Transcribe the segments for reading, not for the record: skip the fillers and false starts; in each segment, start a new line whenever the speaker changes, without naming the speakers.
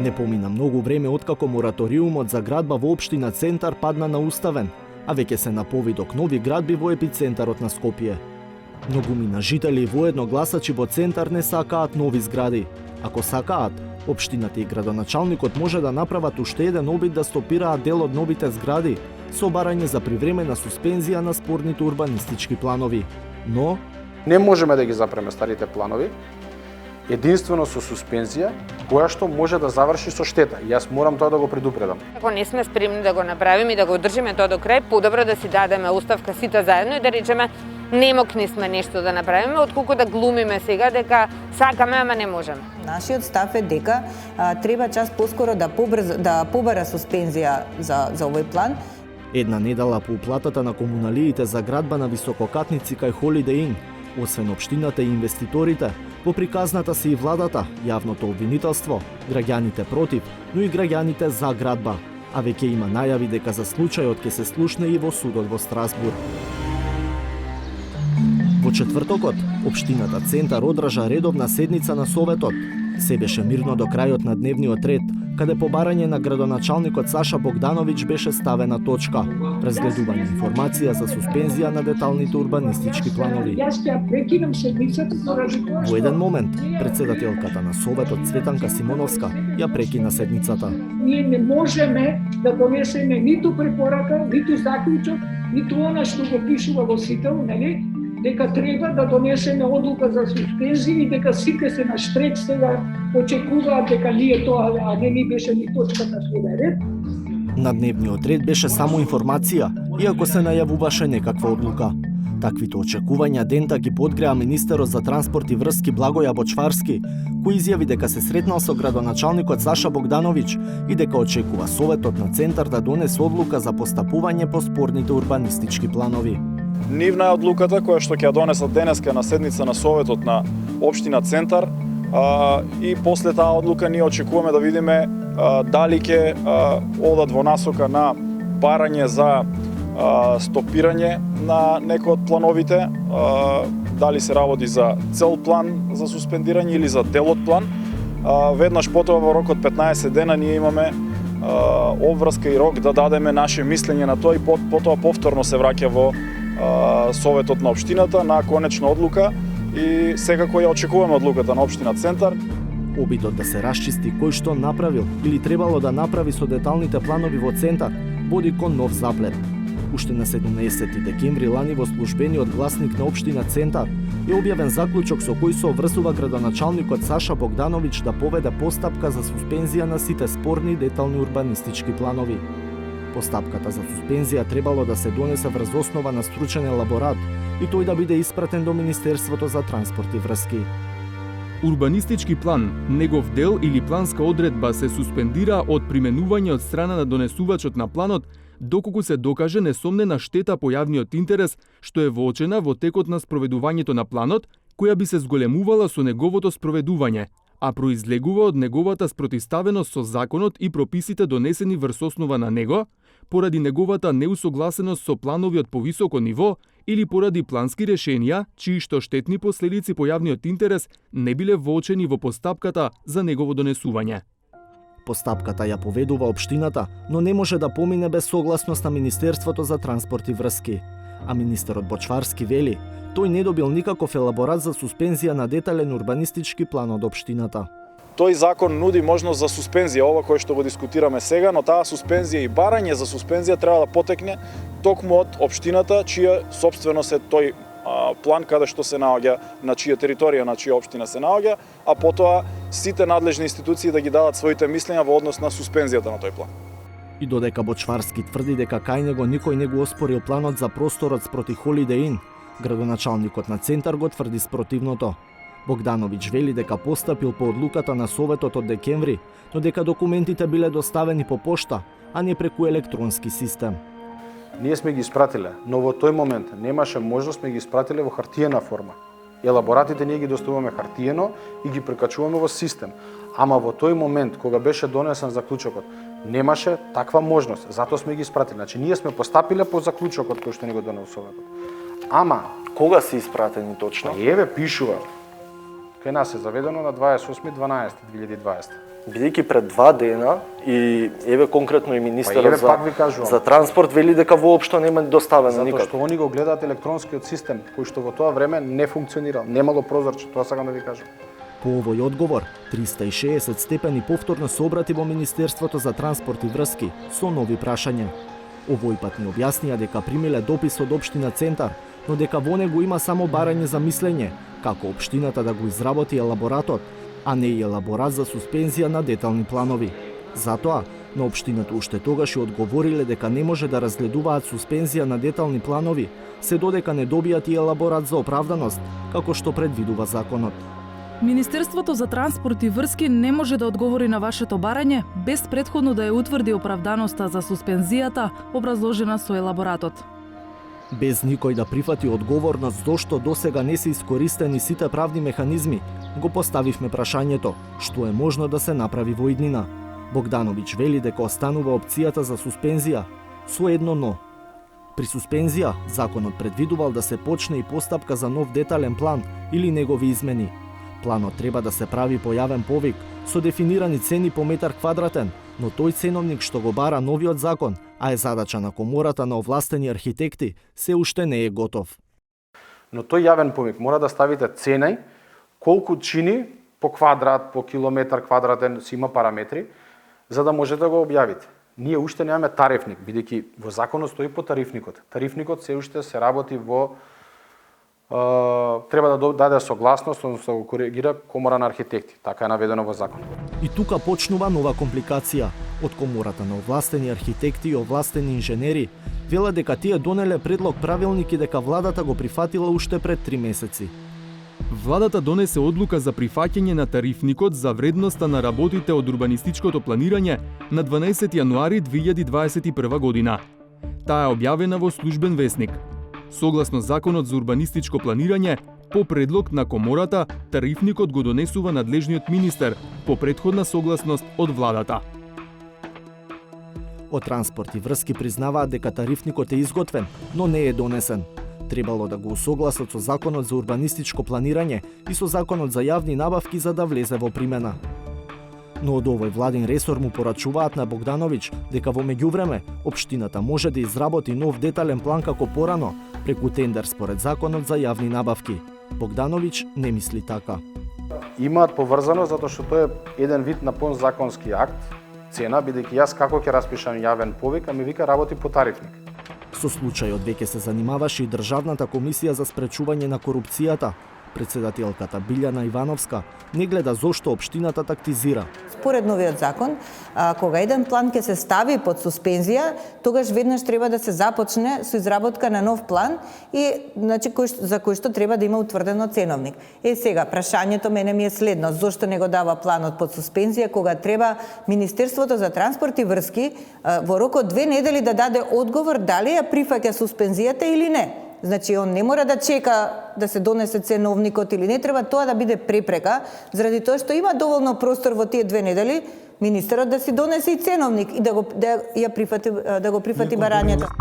Не помина многу време откако мораториумот за градба во општина Центар падна на уставен, а веќе се на повидок нови градби во епицентарот на Скопје. Многумина жители воедно гласачи во Центар не сакаат нови згради. Ако сакаат, општината и градоначалникот може да направат уште еден обид да стопираат дел од новите згради со барање за привремена суспензија на спорните урбанистички планови. Но
не можеме да ги запреме старите планови, единствено со суспензија, која што може да заврши со штета. Јас морам тоа да го предупредам.
Ако не сме спремни да го направиме и да го одржиме тоа до крај, подобро да си дадеме оставка сите заедно и да речеме немокни сме нешто да направиме, отколку да глумиме сега дека сакаме, ама не можеме.
Нашиот став е дека треба час поскоро да побара суспензија за овој план.
Една недела по уплатата на комуналиите за градба на висококатници кај Holiday Inn, освен општината и инвеститорите, по приказната се и владата, јавното обвинителство, граѓаните против, но и граѓаните за градба, а веќе има најави дека за случајот ќе се слушне и во судот во Страсбург. Во четвртокот, општината Центар одржа редовна седница на Советот. Се беше мирно до крајот на дневниот ред, каде по барање на градоначалникот Саша Богдановиќ беше ставена точка. Разгледување информација за суспензија на деталните урбанистички планови.
Јас ќе прекинам седницата поради тоа.
Во еден момент, председателката на Советот Цветанка Симоновска ја прекина седницата.
Ние не можеме да донесеме ниту препорака, ниту заклучок, ниту она што го пишува во сител, нели? Дека треба да донесеме одлука за суспензија и дека сите се на штрек сега очекуваат дека ние тоа, а не ни беше ни точка на свој ред.
На дневниот ред беше само информација, иако се најавуваше некаква одлука. Таквите очекувања дента ги подгреа министерот за транспорт и врски Благоја Бочварски, кој изјави дека се сретнал со градоначалникот Саша Богдановиќ и дека очекува Советот на Центар да донесе одлука за постапување по спорните урбанистички планови.
Нивна е одлуката која што ќе ја донесат денеска на седница на Советот на општина Центар, и после таа одлука ние очекуваме да видиме дали ќе одат во насока на барање за стопирање на некој од плановите, дали се работи за цел план за суспендирање или за дел од план. Веднаш потоа во рок од 15 дена ние имаме обврска и рок да дадеме наше мислење на тоа и потоа повторно се враќа во Советот на општината на конечна одлука и секако ја очекуваме одлуката на општина Центар.
Обидот да се расчисти кој што направил или требало да направи со деталните планови во Центар води кон нов заплет. Уште на 17 декември лани во службениот гласник на општина Центар е објавен заклучок со кој се обврзува градоначалникот Саша Богдановиќ да поведе постапка за суспензија на сите спорни детални урбанистички планови. Постапката за суспензија требало да се донесе врз основа на стручен елаборат и тој да биде испратен до Министерството за транспорт и врски.
Урбанистички план, негов дел или планска одредба се суспендира од применување од страна на донесувачот на планот доколку се докаже несомнена штета по јавниот интерес што е воочена во текот на спроведувањето на планот, која би се зголемувала со неговото спроведување, а произлегува од неговата спротивставеност со законот и прописите донесени врз основа на него, поради неговата неусогласеност со планови од повисоко ниво или поради плански решенија, чии што штетни последици по јавниот интерес не биле воочени во постапката за негово донесување.
Постапката ја поведува општината, но не може да помине без согласност на Министерството за транспорт и врски. А министерот Бочварски вели, тој не добил никаков елаборат за суспензија на детален урбанистички план од општината.
Тој закон нуди можност за суспензија, ова кој што го дискутираме сега, но таа суспензија и барање за суспензија треба да потекне токму од општината, чија собственост е тој план каде што се наоѓа, на чија територија, на чија општина се наоѓа, а потоа сите надлежни институции да ги дадат своите мислења во однос на суспензијата на тој план.
И додека Бочварски тврди дека кај него никој не го оспорил планот за просторот спроти Holiday Inn, градоначалникот на Центар го тврди спротивното. Богдановиќ вели дека постапил по одлуката на Советот од декември, но дека документите биле доставени по пошта, а не преку електронски систем.
Ние сме ги испратиле, но во тој момент немаше можност, сме ги испратиле во хартиена форма. Елаборатите ние ги доставуваме хартиено и ги прекачуваме во систем. Ама во тој момент, кога беше донесен заклучокот, немаше таква можност, затоа сме ги испратиле. Значи, ние сме постапиле по заклучокот кој што ни го донел Советот. Ама,
кога се испратени точно?
Еве пишува. Кај нас е заведено на 28.12.2020.
Бидејќи пред 2 дена и еве конкретно и министерот
еве пак ви кажувам.
за транспорт вели дека воопшто нема доставено
Затоа
никако.
што они го гледаат електронскиот систем, кој што во тоа време не функционирал, немало прозорче, тоа сакам да ви кажам.
По овој одговор, 360 степени повторно се обрати во Министерството за транспорт и врски со нови прашања. Овој пат ни објаснија дека примиле допис од општина Центар, но дека во него има само барање за мислење, како општината да го изработи елаборатот, а не и елаборат за суспензија на детални планови. Затоа, на општината уште тогаш и одговориле дека не може да разгледуваат суспензија на детални планови, се додека не добијат и елаборат за оправданост, како што предвидува законот.
Министерството за транспорт и врски не може да одговори на вашето барање без претходно да ја утврди оправданоста за суспензијата, образложена со елаборатот.
Без никој да прифати одговорност зошто досега не се искористени сите правни механизми, го поставивме прашањето што е можно да се направи во иднина. Богдановиќ вели дека останува опцијата за суспензија, со едно но. При суспензија, законот предвидувал да се почне и постапка за нов детален план или негови измени. Планот треба да се прави по јавен повик, со дефинирани цени по метар квадратен, но тој ценовник што го бара новиот закон, а е задача на комората на овластени архитекти, се уште не е готов.
Но тој јавен повик мора да ставите ценај, колку чини по квадрат, по километар квадратен, си има параметри, за да можете да го објавите. Ние уште немаме тарифник, бидејќи во законот стои по тарифникот. Тарифникот се уште се работи во треба да даде согласност, односно да го коригира комора на архитекти. Така е наведено во закон.
И тука почнува нова компликација. Од комората на овластени архитекти и овластени инженери велат дека тие донеле предлог правилник и дека владата го прифатила уште пред 3 месеци.
Владата донесе одлука за прифаќање на тарифникот за вредноста на работите од урбанистичкото планирање на 12 јануари 2021 година. Таа е објавена во Службен весник. Согласно Законот за урбанистичко планирање, по предлог на комората, тарифникот го донесува надлежниот министер по претходна согласност од владата.
Од транспорт и врски признаваат дека тарифникот е изготвен, но не е донесен. Требало да го усогласат со Законот за урбанистичко планирање и со Законот за јавни набавки за да влезе во примена. Но од овој владин ресор му порачуваат на Богдановиќ дека во меѓувреме општината може да изработи нов детален план како порано, преку тендер според Законот за јавни набавки. Богдановиќ не мисли така.
Имаат поврзано затоа што тоа е еден вид на подзаконски акт, цена, бидејќи јас како ќе распишам јавен повик, а ми вика работи по тарифник.
Со случајот веќе се занимаваше и Државната комисија за спречување на корупцијата. Председателката Билјана Ивановска не гледа зошто општината тактизира.
Според новиот закон, кога еден план ќе се стави под суспензија, тогаш веднаш треба да се започне со изработка на нов план и значи за кој што треба да има утврдено ценовник. Сега прашањето мене ми е следно: зошто не го дава планот под суспензија кога треба Министерството за транспорт и врски во рок од 2 недели да даде одговор дали ја прифаќа суспензијата или не? Значи, он не мора да чека да се донесе ценовникот или не треба тоа да биде препрека, заради тоа што има доволно простор во тие 2 недели министерот да си донесе и ценовник и да го прифати барањето.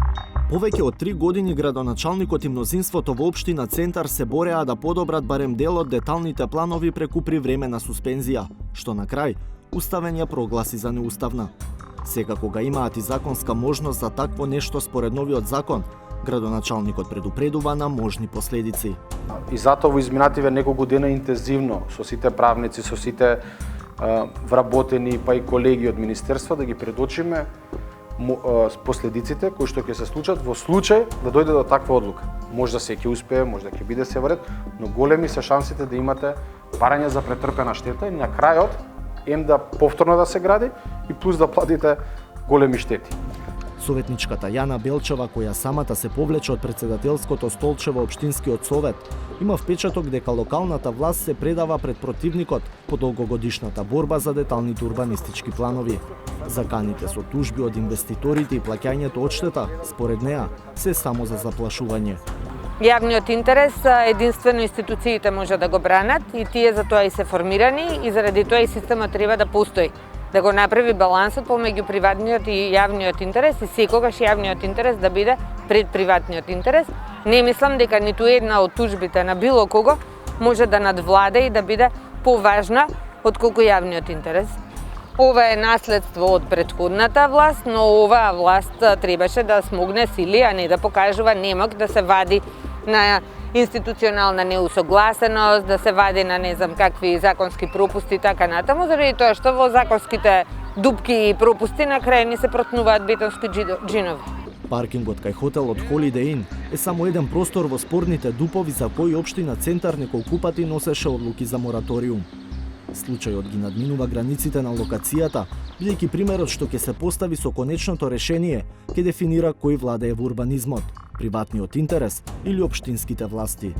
Повеќе од 3 години градоначалникот и мнозинството во општина Центар се бореа да подобрат барем дел од деталните планови преку привремена суспензија, што на крај Уставен ја прогласи за неуставна. Сега кога имаат и законска можност за такво нешто според новиот закон, градоначалникот предупредува на можни последици.
И затоа во изминативе неколку дена интензивно со сите правници, со сите вработени, па и колеги од министерства да ги предочиме последиците кои што ќе се случат во случај да дојде до таква одлука. Може да се ќе успее, може да ќе биде се вред, но големи се шансите да имате барање за претрпена штета и на крајот да повторно да се гради и плюс да платите големи штети.
Советничката Јана Белчева, која самата се повлече од председателското столче во Општинскиот совет, има впечаток дека локалната власт се предава пред противникот по долгогодишната борба за деталните урбанистички планови. Заканите со тужби од инвеститорите и плаќањето одштета, според неа, се само за заплашување.
Јавниот интерес единствено институциите може да го бранат и тие за тоа и се формирани и заради тоа и системот треба да постои. Да го направи балансот помеѓу приватниот и јавниот интерес и секогаш јавниот интерес да биде пред приватниот интерес. Не мислам дека ниту една од тужбите на било кого може да надвладе и да биде поважна отколку јавниот интерес. Ова е наследство од претходната власт, но оваа власт требаше да смогне сили, а не да покажува немок, да се вади на институционална неусогласеност, да се вади на не знам какви законски пропусти и така натаму, заради тоа што во законските дупки и пропусти на крај ни се протнуваат бетонски джинови.
Паркингот кај хотелот Holiday Inn е само еден простор во спорните дупови за кои општина Центар неколку пати носеше одлуки за мораториум. Случајот ги надминува границите на локацијата, бидејќи примерот што ќе се постави со конечното решение ќе дефинира кој владее во урбанизмот, приватниот интерес или општинските власти.